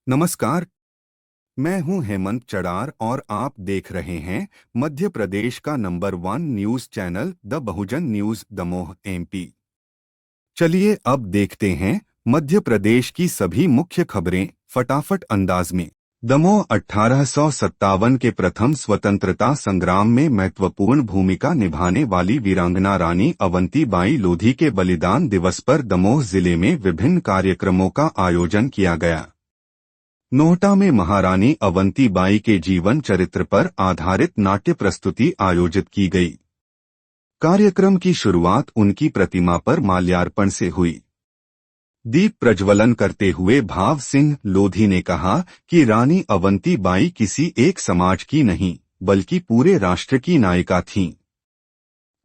नमस्कार। मैं हूं हेमंत चड़ार और आप देख रहे हैं मध्य प्रदेश का number 1 news channel the Bahujan news Damoh MP. चलिए अब देखते हैं मध्य प्रदेश की सभी मुख्य खबरें फटाफट अंदाज में। दमोह 1857 के प्रथम स्वतंत्रता संग्राम में महत्वपूर्ण भूमिका निभाने वाली वीरांगना रानी अवंतीबाई लोधी के बलिदान दिवस पर दमोह जिले में विभिन्न कार्यक्रमों का आयोजन किया गया। नोहटा में महारानी अवंतीबाई के जीवन चरित्र पर आधारित नाट्य प्रस्तुति आयोजित की गई। कार्यक्रम की शुरुआत उनकी प्रतिमा पर माल्यार्पण से हुई। दीप प्रज्वलन करते हुए भाव सिंह लोधी ने कहा कि रानी अवंतीबाई किसी एक समाज की नहीं बल्कि पूरे राष्ट्र की नायिका थीं।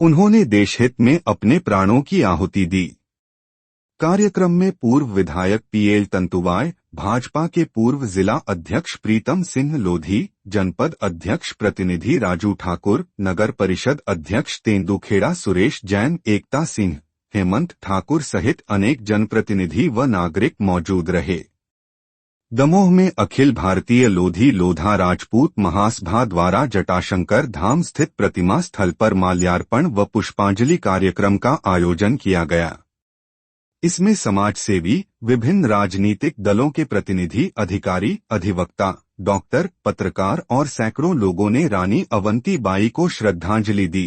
उन्होंने देशहित में अपने प्राणों की आहुति दी। कार्यक्रम में पूर्व विधायक पीएल तंतुवाय, भाजपा के पूर्व जिला अध्यक्ष प्रीतम सिंह लोधी, जनपद अध्यक्ष प्रतिनिधि राजू ठाकुर, नगर परिषद अध्यक्ष तेंदुखेड़ा सुरेश जैन, एकता सिंह, हेमंत ठाकुर सहित अनेक जनप्रतिनिधि व नागरिक मौजूद रहे। दमोह में अखिल भारतीय लोधी लोधा राजपूत महासभा द्वारा जटाशंकर धाम स्थित प्रतिमा स्थल पर माल्यार्पण व पुष्पांजलि कार्यक्रम का आयोजन किया गया। इसमें समाज सेवी, विभिन्न राजनीतिक दलों के प्रतिनिधि, अधिकारी, अधिवक्ता, डॉक्टर, पत्रकार और सैकड़ों लोगों ने रानी अवंतीबाई को श्रद्धांजलि दी।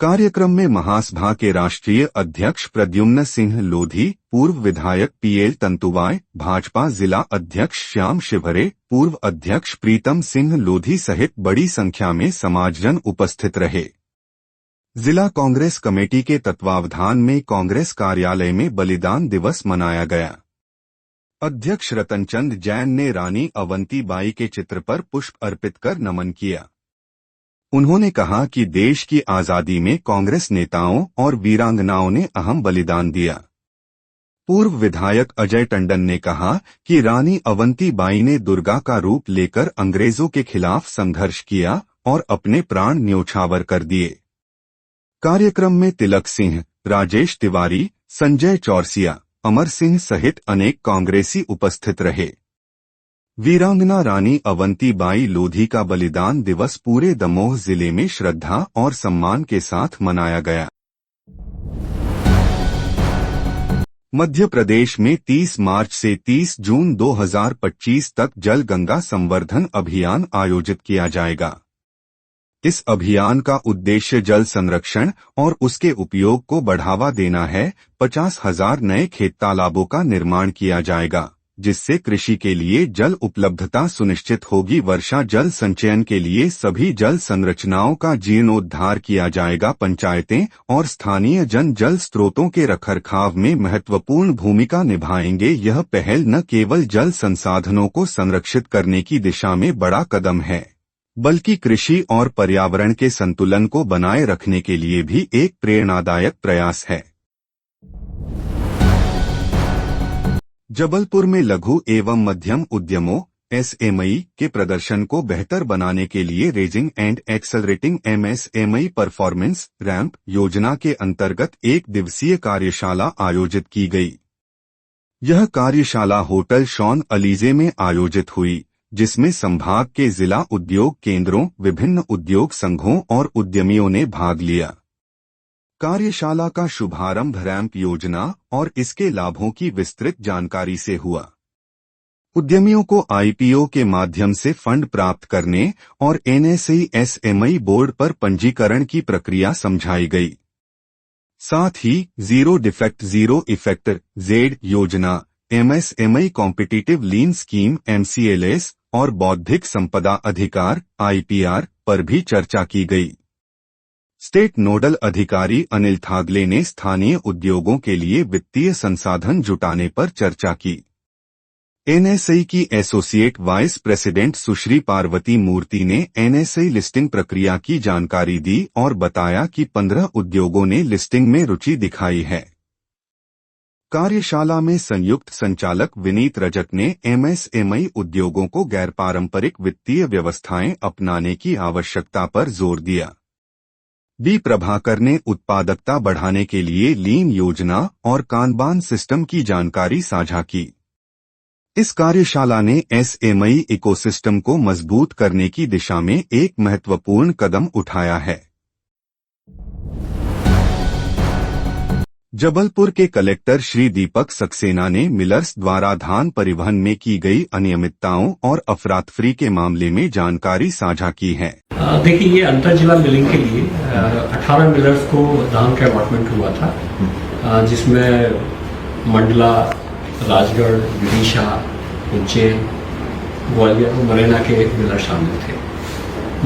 कार्यक्रम में महासभा के राष्ट्रीय अध्यक्ष प्रद्युम्न सिंह लोधी, पूर्व विधायक पीएल तंतुवाय, भाजपा जिला अध्यक्ष श्याम शिवरे, पूर्व अध्यक्ष प्रीतम सिंह लोधी सहित बड़ी संख्या में समाजजन उपस्थित रहे। जिला कांग्रेस कमेटी के तत्वावधान में कांग्रेस कार्यालय में बलिदान दिवस मनाया गया। अध्यक्ष रतनचंद जैन ने रानी अवंतीबाई के चित्र पर पुष्प अर्पित कर नमन किया। उन्होंने कहा कि देश की आजादी में कांग्रेस नेताओं और वीरांगनाओं ने अहम बलिदान दिया। पूर्व विधायक अजय टंडन ने कहा कि रानी अवंतीबाई ने दुर्गा का रूप लेकर अंग्रेजों के खिलाफ संघर्ष किया और अपने प्राण न्योछावर कर दिए। कार्यक्रम में तिलक सिंह, राजेश तिवारी, संजय चौरसिया, अमर सिंह सहित अनेक कांग्रेसी उपस्थित रहे। वीरांगना रानी अवंतीबाई लोधी का बलिदान दिवस पूरे दमोह जिले में श्रद्धा और सम्मान के साथ मनाया गया। मध्य प्रदेश में 30 मार्च से 30 जून 2025 तक जल गंगा संवर्धन अभियान आयोजित किया जाएगा। इस अभियान का उद्देश्य जल संरक्षण और उसके उपयोग को बढ़ावा देना है। 50,000 नए खेत तालाबों का निर्माण किया जाएगा, जिससे कृषि के लिए जल उपलब्धता सुनिश्चित होगी। वर्षा जल संचयन के लिए सभी जल संरचनाओं का जीर्णोद्धार किया जाएगा। पंचायतें और स्थानीय जल स्रोतों के रखरखाव में महत्वपूर्ण भूमिका निभाएंगे। यह पहल न केवल जल संसाधनों को संरक्षित करने की दिशा में बड़ा कदम है, बल्कि कृषि और पर्यावरण के संतुलन को बनाए रखने के लिए भी एक प्रेरणादायक प्रयास है। जबलपुर में लघु एवं मध्यम उद्यमों एसएमई के प्रदर्शन को बेहतर बनाने के लिए raising and accelerating MSME performance ramp योजना के अंतर्गत 1 दिवसीय कार्यशाला आयोजित की गई। यह कार्यशाला होटल शॉन अलीजे में आयोजित हुई, जिसमें संभाग के जिला उद्योग केंद्रों, विभिन्न उद्योग संघों और उद्यमियों ने भाग लिया। कार्यशाला का शुभारंभ रैंप योजना और इसके लाभों की विस्तृत जानकारी से हुआ। उद्यमियों को आईपीओ के माध्यम से फंड प्राप्त करने और एनएसई एसएमई बोर्ड पर पंजीकरण की प्रक्रिया समझाई गई। साथ ही zero defect zero effect Z योजना, MSME competitive lean scheme MCLS और बौद्धिक संपदा अधिकार आईपीआर पर भी चर्चा की गई। स्टेट नोडल अधिकारी अनिल थागले ने स्थानीय उद्योगों के लिए वित्तीय संसाधन जुटाने पर चर्चा की। एनएसई की एसोसिएट वाइस प्रेसिडेंट सुश्री पार्वती मूर्ति ने एनएसई लिस्टिंग प्रक्रिया की जानकारी दी और बताया कि 15 उद्योगों ने लिस्टिंग में रुचि दिखाई है। कार्यशाला में संयुक्त संचालक विनीत रजक ने एमएसएमई उद्योगों को गैरपारंपरिक वित्तीय व्यवस्थाएं अपनाने की आवश्यकता पर जोर दिया। बी प्रभाकर ने उत्पादकता बढ़ाने के लिए लीन योजना और कानबान सिस्टम की जानकारी साझा की। इस कार्यशाला ने एसएमई इकोसिस्टम को मजबूत करने की दिशा में एक महत्वपूर्ण कदम उठाया है। जबलपुर के कलेक्टर श्री दीपक सक्सेना ने मिलर्स द्वारा धान परिवहन में की गई अनियमितताओं और अफरातफरी के मामले में जानकारी साझा की है। देखिए, ये अंतर जिला मिलिंग के लिए 18 मिलर्स को धान का अलॉटमेंट हुआ था, जिसमें मंडला, राजगढ़, विदिशा, उज्जैन, ग्वालियर और मुरैना के मिलर शामिल थे।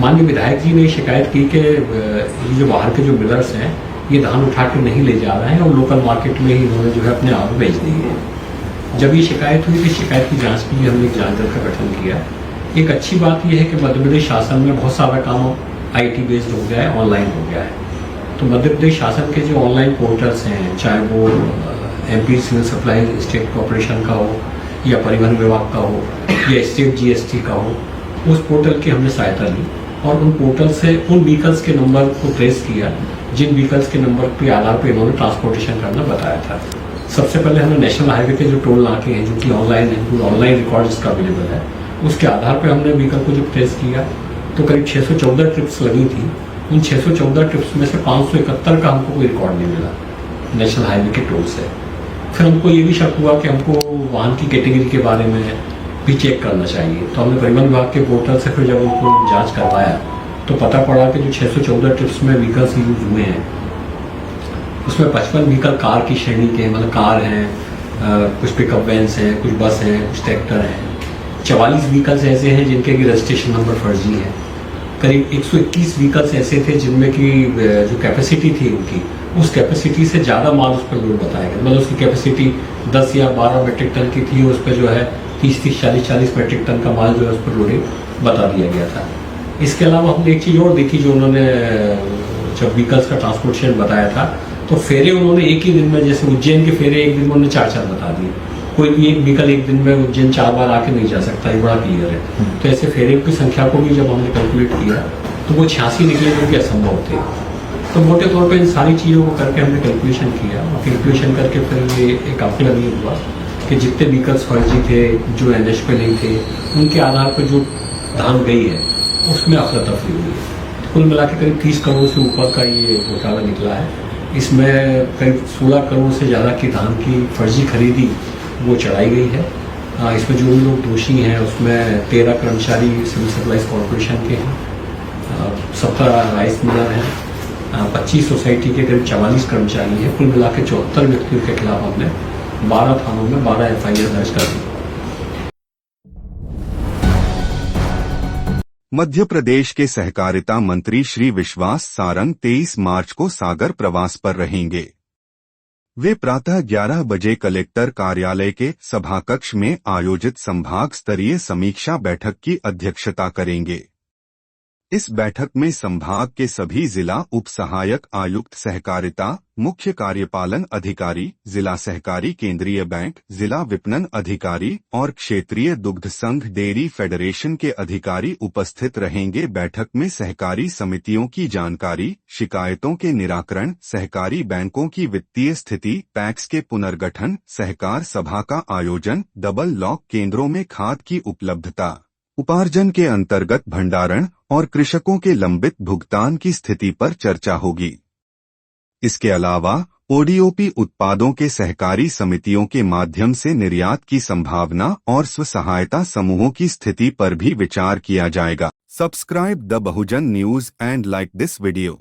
माननीय विधायक जी ने शिकायत की कि ये जो बाहर के जो मिलर्स हैं ये धान उठा के नहीं ले जा रहे हैं और लोकल मार्केट में ही इन्होंने जो है अपने आप बेच दी है। जब ये शिकायत हुई तो शिकायत की जांच के लिए हमने एक जांच दल का गठन किया। एक अच्छी बात यह है कि मध्य प्रदेश शासन में बहुत सारा काम IT बेस्ड हो गया है, ऑनलाइन हो गया है। तो मध्य प्रदेश शासन के जो ऑनलाइन पोर्टल्स हैं, चाहे वो MP civil supply state corporation का हो या परिवहन विभाग का हो या स्टेट GST का हो, उस पोर्टल की हमने सहायता ली और उन पोर्टल से उन व्हीकल्स के नंबर को ट्रेस किया जिन व्हीकल्स के नंबर के आधार पर इन्होंने ट्रांसपोर्टेशन करना बताया था। सबसे पहले हमने नेशनल हाईवे के जो टोल नाके हैं जो कि ऑनलाइन है, ऑनलाइन रिकॉर्ड जिसका अवेलेबल है, उसके आधार पर हमने व्हीकल को जब ट्रेस किया तो करीब 614 ट्रिप्स लगी थी। उन 614 ट्रिप्स में से 571 का हमको कोई रिकॉर्ड नहीं मिला नेशनल हाईवे के टोल से। फिर हमको ये भी शक हुआ कि हमको वाहन की कैटेगरी के बारे में भी चेक करना चाहिए। तो हमने परिवहन विभाग के पोर्टल से फिर जब उनको जांच करवाया तो पता पड़ा कि जो 614 ट्रिप्स में व्हीकल्स यूज हुए हैं उसमें 55 व्हीकल कार की श्रेणी के हैं, मतलब कार हैं, कुछ पिकअप वैन्स हैं, कुछ बस हैं, कुछ ट्रैक्टर हैं। 44 व्हीकल्स ऐसे हैं जिनके की रजिस्ट्रेशन नंबर फर्जी है। करीब 121 व्हीकल्स ऐसे थे जिनमें की जो कैपेसिटी थी उनकी, उस कैपेसिटी से ज़्यादा माल उस पर लोड बताया गया। मतलब उसकी कैपेसिटी 10 या 12 मेट्रिक टन की थी, उस पर जो है 30-30, 40-40 मेट्रिक टन का माल जो है उस पर लोडिंग बता दिया गया था। इसके अलावा हमने एक चीज़ और देखी, जो उन्होंने जब व्हीकल्स का ट्रांसपोर्टेशन बताया था तो फेरे उन्होंने एक ही दिन में, जैसे उज्जैन के फेरे एक दिन में उन्होंने 4-4 बता दिए। कोई भी एक व्हीकल एक दिन में उज्जैन 4 बार आके नहीं जा सकता, ये बड़ा क्लियर है। तो ऐसे फेरे की संख्या को भी जब हमने कैलकुलेट किया तो वो 86 निकले जो कि असंभव थे। तो मोटे तौर पर इन सारी चीज़ों को करके हमने कैलकुलेशन किया और कैलकुलेशन करके फिर ये एक आकलन ये हुआ कि जितने व्हीकल्स फर्जी थे, जो NH पे नहीं थे, उनके आधार पर जो धान गई है उसमें अफरा तफरी हुई है। कुल मिला के करीब 30 करोड़ से ऊपर का ये घोटाला निकला है। इसमें करीब 16 करोड़ से ज़्यादा की धान की फर्जी खरीदी वो चढ़ाई गई है। इसमें जो भी लोग दोषी हैं उसमें 13 कर्मचारी सिविल सप्लाईज कॉरपोरेशन के हैं, 17 राइस मिलर हैं, 25 सोसाइटी के करीब 44 कर्मचारी हैं। कुल मिला के 74 व्यक्तियों के खिलाफ हमने 12 थानों में 12 FIR दर्ज कर दी। मध्य प्रदेश के सहकारिता मंत्री श्री विश्वास सारंग 23 मार्च को सागर प्रवास पर रहेंगे। वे प्रातः 11 बजे कलेक्टर कार्यालय के सभाकक्ष में आयोजित संभाग स्तरीय समीक्षा बैठक की अध्यक्षता करेंगे। इस बैठक में संभाग के सभी जिला उप सहायक आयुक्त सहकारिता, मुख्य कार्यपालन अधिकारी, जिला सहकारी केंद्रीय बैंक, जिला विपणन अधिकारी और क्षेत्रीय दुग्ध संघ डेयरी फेडरेशन के अधिकारी उपस्थित रहेंगे। बैठक में सहकारी समितियों की जानकारी, शिकायतों के निराकरण, सहकारी बैंकों की वित्तीय स्थिति, पैक्स के पुनर्गठन, सहकार सभा का आयोजन, डबल लॉक केंद्रों में खाद की उपलब्धता, उपार्जन के अंतर्गत भंडारण और कृषकों के लंबित भुगतान की स्थिति पर चर्चा होगी। इसके अलावा ODOP उत्पादों के सहकारी समितियों के माध्यम से निर्यात की संभावना और स्व सहायता समूहों की स्थिति पर भी विचार किया जाएगा। Subscribe the Bahujan news and like this video.